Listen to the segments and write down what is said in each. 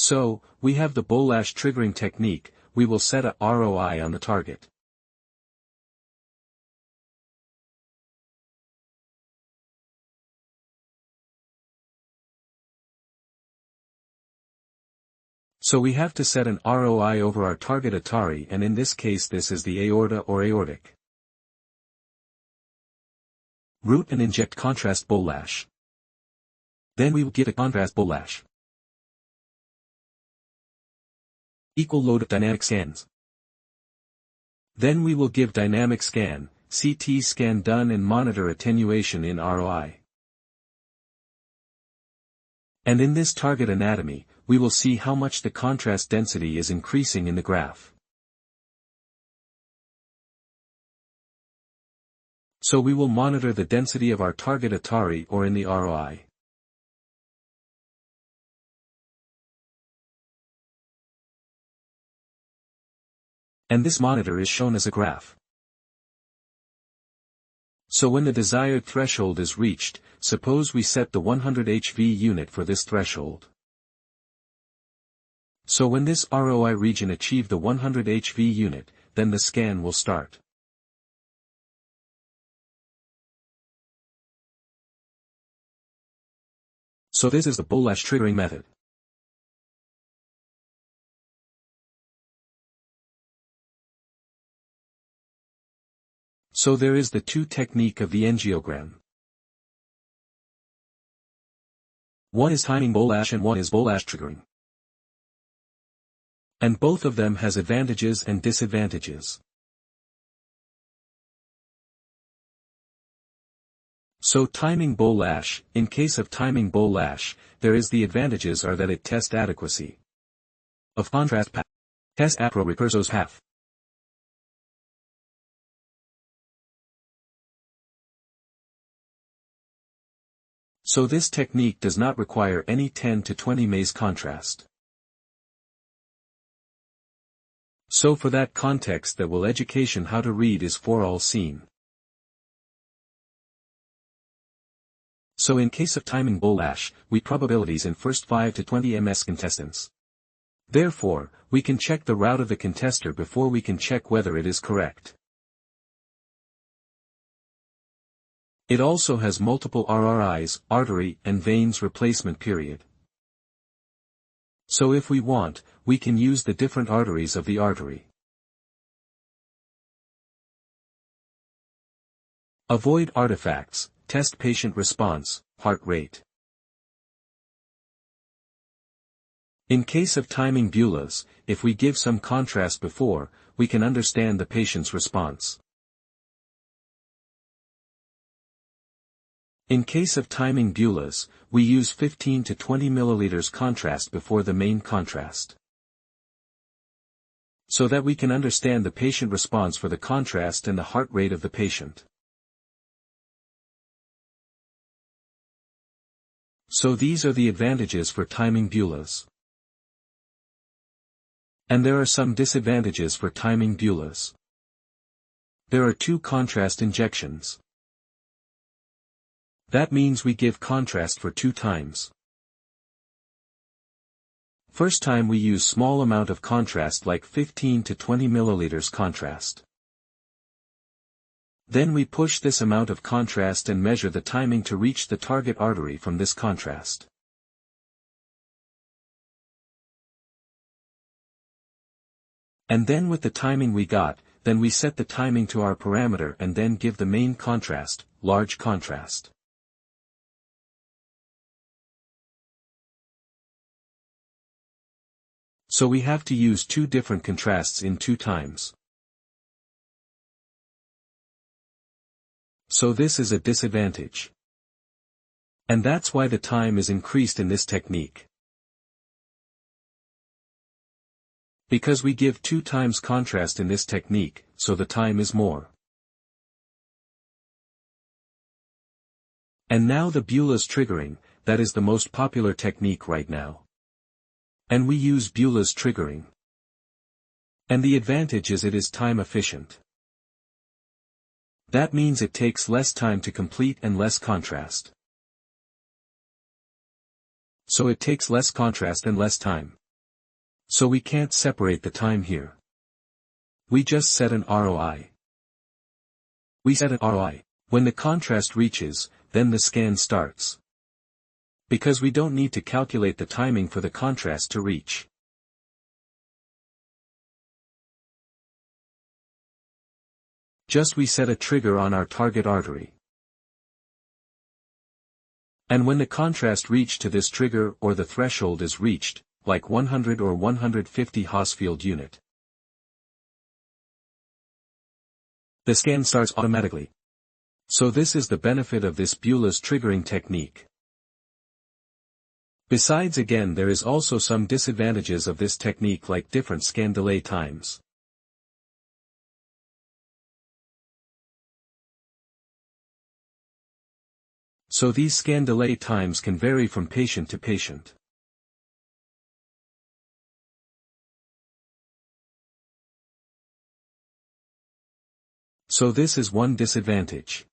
So, we have the Bolash triggering technique. We will set a ROI on the target. So we have to set an ROI over our target artery, and in this case this is the aorta or aortic root, and inject contrast Bolash. Then we will give a contrast Bolash. Equal load of dynamic scans. Then we will give dynamic scan, CT scan done, and monitor attenuation in ROI. And in this target anatomy, we will see how much the contrast density is increasing in the graph. So we will monitor the density of our target artery or in the ROI. And this monitor is shown as a graph. So when the desired threshold is reached, suppose we set the 100 HV unit for this threshold. So when this ROI region achieve the 100 HV unit, then the scan will start. So this is the Bolash triggering method. So there is the two technique of the angiogram. One is timing Bolash and one is Bolash triggering. And both of them has advantages and disadvantages. So timing Bolash, in case of timing Bolash, there is the advantages are that it tests adequacy of contrast path. Test apro recursos path. So this technique does not require any 10 to 20 Ms contrast. So for that context that will education how to read is for all seen. So in case of timing Bolash, we probabilities in first 5 to 20 ms contestants. Therefore, we can check the route of the contester before we can check whether it is correct. It also has multiple RRIs, artery and veins replacement period. So if we want, we can use the different arteries of the artery. Avoid artifacts, test patient response, heart rate. In case of timing bullous, if we give some contrast before, we can understand the patient's response. In case of timing bullous, we use 15 to 20 milliliters contrast before the main contrast, so that we can understand the patient response for the contrast and the heart rate of the patient. So these are the advantages for timing bullous. And there are some disadvantages for timing bullous. There are 2 contrast injections. That means we give contrast for 2 times. First time we use small amount of contrast like 15 to 20 milliliters contrast. Then we push this amount of contrast and measure the timing to reach the target artery from this contrast. And then with the timing we got, then we set the timing to our parameter and then give the main contrast, large contrast. So we have to use 2 different contrasts in 2 times. So this is a disadvantage. And that's why the time is increased in this technique. Because we give 2 times contrast in this technique, so the time is more. And now the bullous triggering, that is the most popular technique right now. And we use bullous triggering. And the advantage is it is time efficient. That means it takes less time to complete and less contrast. So it takes less contrast and less time. So we can't separate the time here. We just set an ROI. We set an ROI. When the contrast reaches, then the scan starts. Because we don't need to calculate the timing for the contrast to reach. Just we set a trigger on our target artery. And when the contrast reached to this trigger or the threshold is reached, like 100 or 150 Hounsfield unit, the scan starts automatically. So this is the benefit of this Beulah's triggering technique. Besides, again, there is also some disadvantages of this technique, like different scan delay times. So these scan delay times can vary from patient to patient. So this is one disadvantage.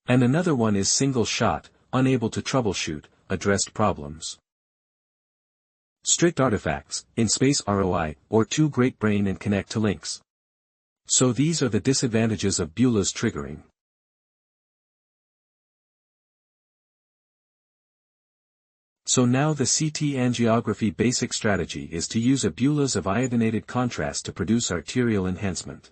And another one is single shot, unable to troubleshoot, addressed problems. Strict artifacts, in space ROI, or too great brain and connect to links. So these are the disadvantages of Beulah's triggering. So now the CT angiography basic strategy is to use a Beulah's of iodinated contrast to produce arterial enhancement.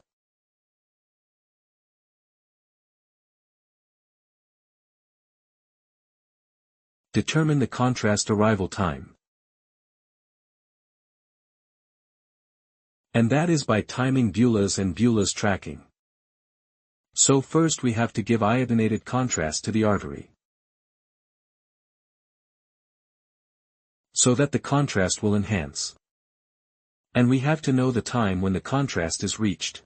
Determine the contrast arrival time. And that is by timing Beulah's and Beulah's tracking. So first we have to give iodinated contrast to the artery, so that the contrast will enhance. And we have to know the time when the contrast is reached.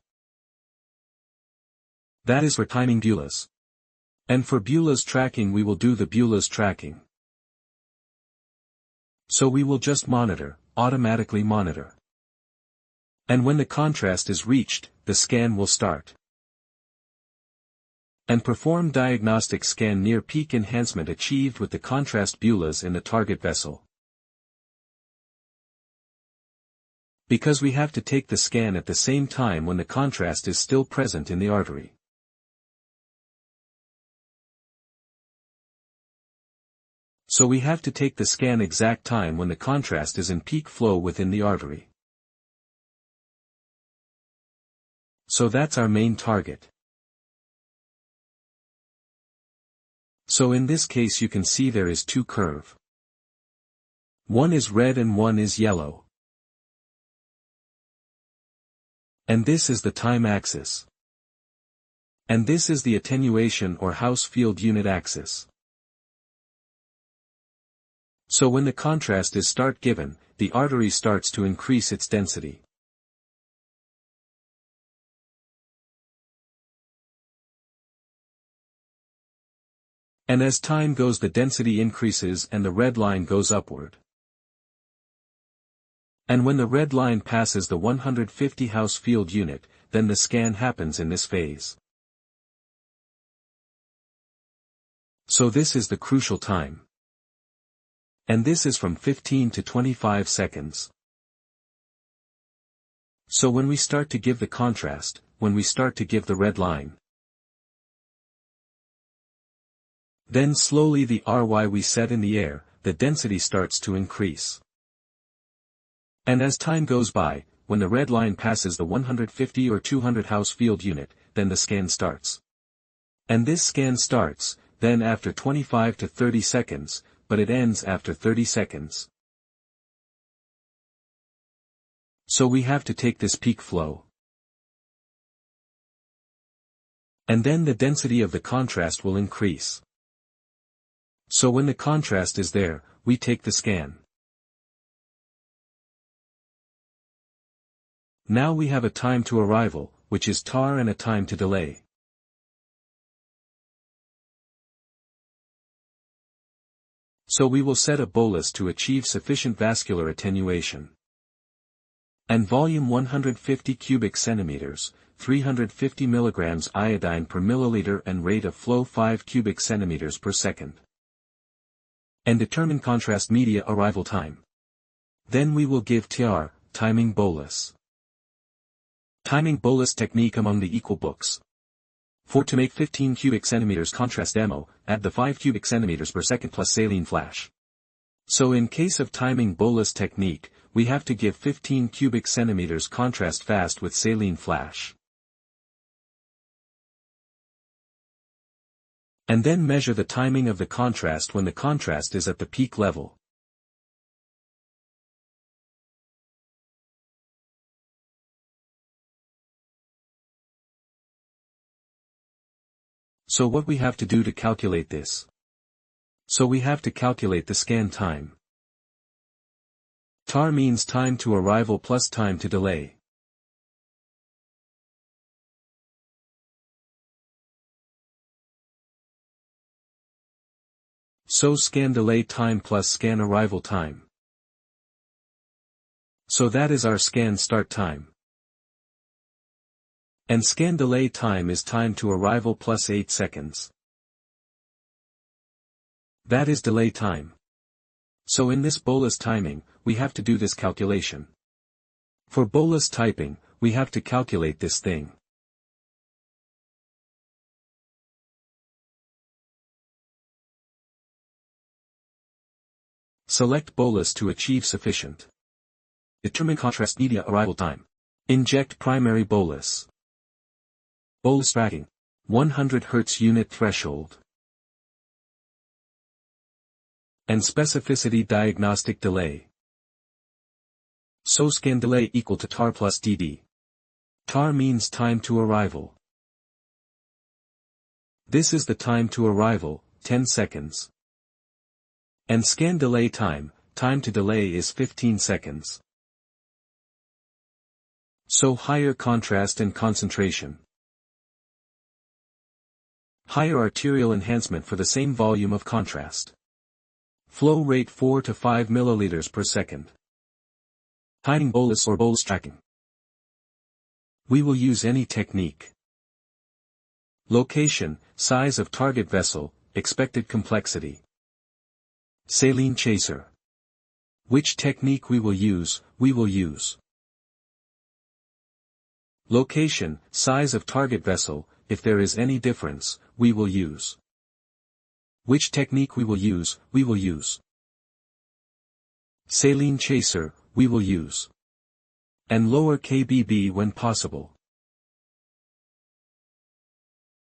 That is for timing Beulah's. And for Beulah's tracking we will do the Beulah's tracking. So we will just monitor, automatically monitor. And when the contrast is reached, the scan will start. And perform diagnostic scan near peak enhancement achieved with the contrast Beulah's in the target vessel. Because we have to take the scan at the same time when the contrast is still present in the artery. So we have to take the scan exact time when the contrast is in peak flow within the artery. So that's our main target. So in this case you can see there is two curve. One is red and one is yellow. And this is the time axis. And this is the attenuation or Hounsfield unit axis. So when the contrast is start given, the artery starts to increase its density. And as time goes the density increases and the red line goes upward. And when the red line passes the 150 Hounsfield unit, then the scan happens in this phase. So this is the crucial time. And this is from 15 to 25 seconds. So when we start to give the contrast, when we start to give the red line, then slowly the RY we set in the air, the density starts to increase. And as time goes by, when the red line passes the 150 or 200 Hounsfield unit, then the scan starts. And this scan starts, then after 25 to 30 seconds, but it ends after 30 seconds. So we have to take this peak flow. And then the density of the contrast will increase. So when the contrast is there, we take the scan. Now we have a time to arrival, which is TAR, and a time to delay. So we will set a bolus to achieve sufficient vascular attenuation. And volume 150 cubic centimeters, 350 milligrams iodine per milliliter, and rate of flow 5 cubic centimeters per second. and determine contrast media arrival time. Then we will give TR, timing bolus. Timing bolus technique among the equal books. For to make 15 cubic centimeters contrast demo, add the 5 cubic centimeters per second plus saline flash. So in case of timing bolus technique, we have to give 15 cubic centimeters contrast fast with saline flash. And then measure the timing of the contrast when the contrast is at the peak level. So what we have to do to calculate this? So we have to calculate the scan time. TAR means time to arrival plus time to delay. So scan delay time plus scan arrival time. So that is our scan start time. And scan delay time is time to arrival plus 8 seconds. That is delay time. So in this bolus timing, we have to do this calculation. For bolus typing, we have to calculate this thing. Select bolus to achieve sufficient. Determine contrast media arrival time. Inject primary bolus. Bolus tracking. 100 Hz unit threshold. And specificity diagnostic delay. So scan delay equal to TAR plus DD. TAR means time to arrival. This is the time to arrival, 10 seconds. And scan delay time to delay is 15 seconds. So higher contrast and concentration. Higher arterial enhancement for the same volume of contrast. Flow rate 4 to 5 milliliters per second. Timing bolus or bolus tracking. We will use any technique. Location, size of target vessel, expected complexity. Saline chaser. Which technique we will use, Location, size of target vessel, if there is any difference, we will use. Which technique we will use, Saline chaser, we will use. And lower KBB when possible.